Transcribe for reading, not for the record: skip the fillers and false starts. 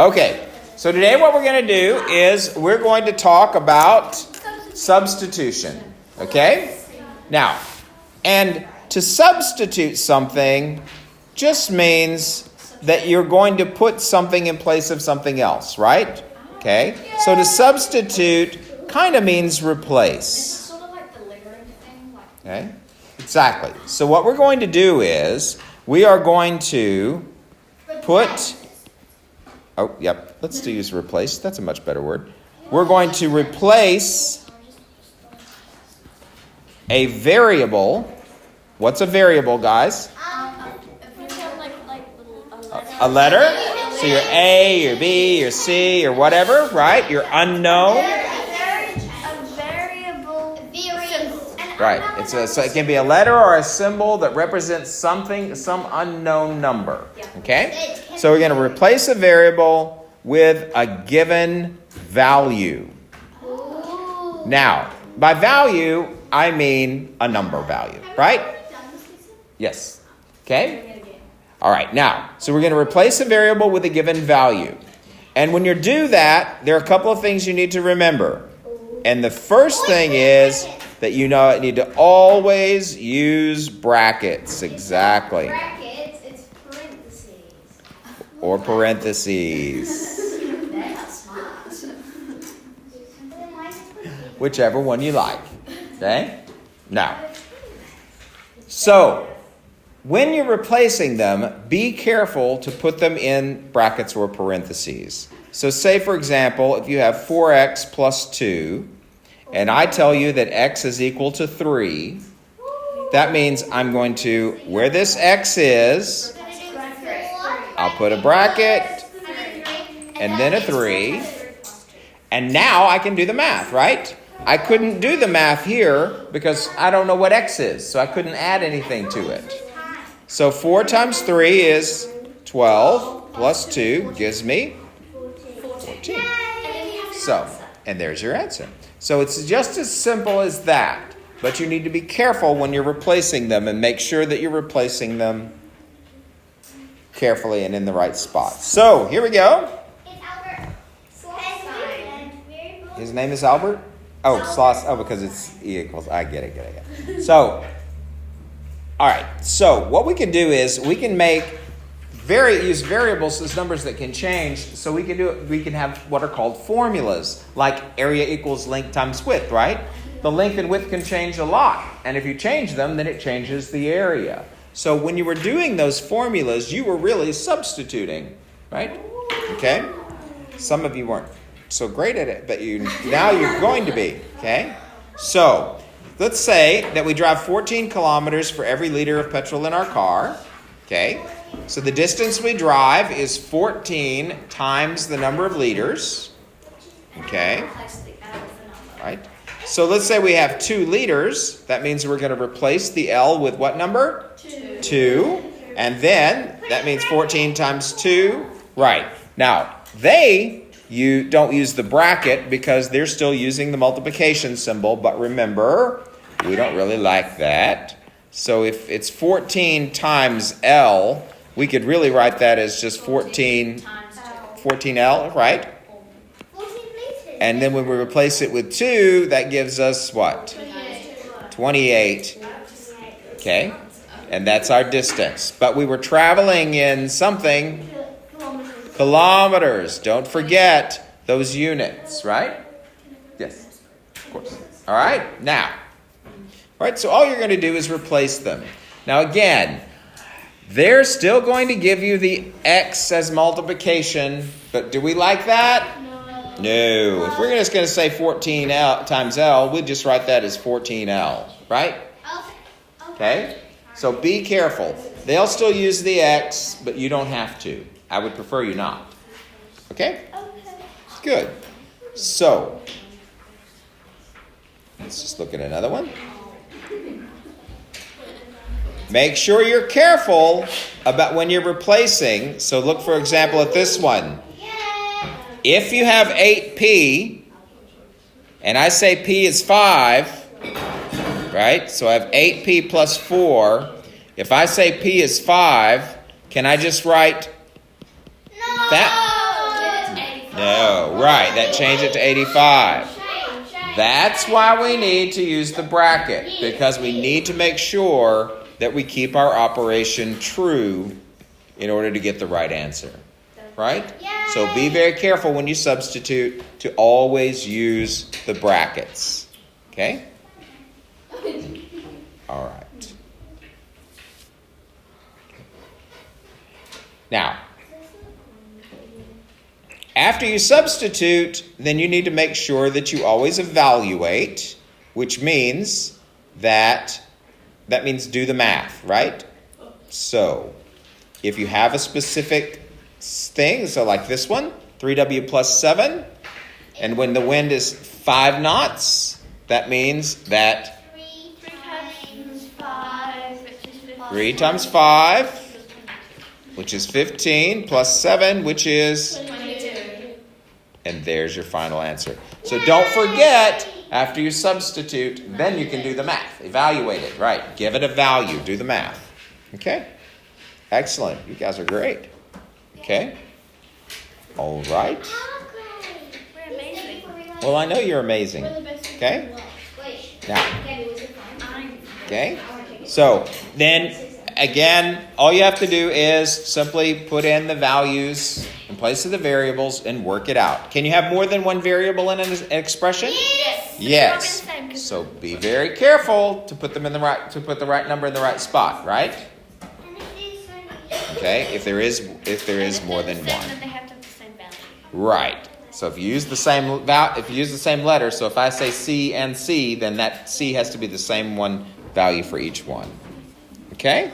Okay, so today what we're going to do is we're going to talk about substitution. Okay? Now, and to substitute something just means that you're going to put something in place of something else, right? Okay? So to substitute kind of means replace. Sort of like the layering thing. Okay? Exactly. So what we're going to do is we are going to put... Oh, yep. Let's use replace. That's a much better word. We're going to replace a variable. What's a variable, guys? A letter. So your A, your B, your C, or whatever, right? Your unknown. Right. So it can be a letter or a symbol that represents something, some unknown number. Okay? So we're going to replace a variable with a given value. Now, by value, I mean a number value, right? Yes. Okay? All right. Now, so we're going to replace a variable with a given value. And when you do that, there are a couple of things you need to remember. And the first thing is that you need to always use brackets. Exactly. Brackets, it's parentheses. Or parentheses. Whichever one you like. Okay? Now, so when you're replacing them, be careful to put them in brackets or parentheses. So say, for example, if you have 4x plus 2, and I tell you that x is equal to 3, that means I'm going to, where this x is, I'll put a bracket, and then a 3, and now I can do the math, right? I couldn't do the math here because I don't know what x is, so I couldn't add anything to it. So 4 times 3 is 12, plus 2 gives me 14. So, and there's your answer. So it's just as simple as that. But you need to be careful when you're replacing them and make sure that you're replacing them carefully and in the right spot. So here we go. His name is Albert? Oh, Sloss. Oh, because it's E equals. I get it. So, all right. So what we can do is we can use variables as numbers that can change. So we can have what are called formulas, like area equals length times width, right? The length and width can change a lot. And if you change them, then it changes the area. So when you were doing those formulas, you were really substituting, right? Okay? Some of you weren't so great at it, but now you're going to be, okay? So let's say that we drive 14 kilometers for every liter of petrol in our car, okay? So the distance we drive is 14 times the number of liters. Okay. Right. So let's say we have 2 liters. That means we're going to replace the L with what number? 2. And then that means 14 times 2. Right. Now, you don't use the bracket because they're still using the multiplication symbol. But remember, we don't really like that. So if it's 14 times L, we could really write that as just 14L, right? And then when we replace it with 2, that gives us what? 28. Okay? And that's our distance. But we were traveling in something, kilometers. Don't forget those units, right? Yes, of course. All right? Now, all right, so all you're going to do is replace them. Now again, they're still going to give you the x as multiplication, but do we like that? No. If we're just going to say 14L times L, we'd just write that as 14L, right? Okay? So be careful. They'll still use the x, but you don't have to. I would prefer you not. Okay? Good. So, let's just look at another one. Make sure you're careful about when you're replacing. So look, for example, at this one. If you have 8p, and I say p is 5, right? So I have 8p plus 4. If I say p is 5, can I just write that? Right, that changed it to 85. That's why we need to use the bracket, because we need to make sure that we keep our operation true in order to get the right answer. Right? So be very careful when you substitute to always use the brackets. Okay? All right. Now, after you substitute, then you need to make sure that you always evaluate, which means that means do the math, right? So, if you have a specific thing, so like this one, 3W plus 7, and when the wind is 5 knots, that means that 3 times 5, which is 15, plus 7, which is 22. And there's your final answer. So don't forget, after you substitute, then you can do the math. Evaluate it, right? Give it a value. Do the math. Okay? Excellent. You guys are great. Okay? All right. We're amazing. Well, I know you're amazing. Okay? Now, okay? So, then, again, all you have to do is simply put in the values in place of the variables and work it out. Can you have more than one variable in an expression? Yes. So be very careful to put them in the right number in the right spot, right? Okay, if there is more than one. Then they have to have the same value. Right. So if you use the same letter, so if I say C and C, then that C has to be the same one value for each one. Okay?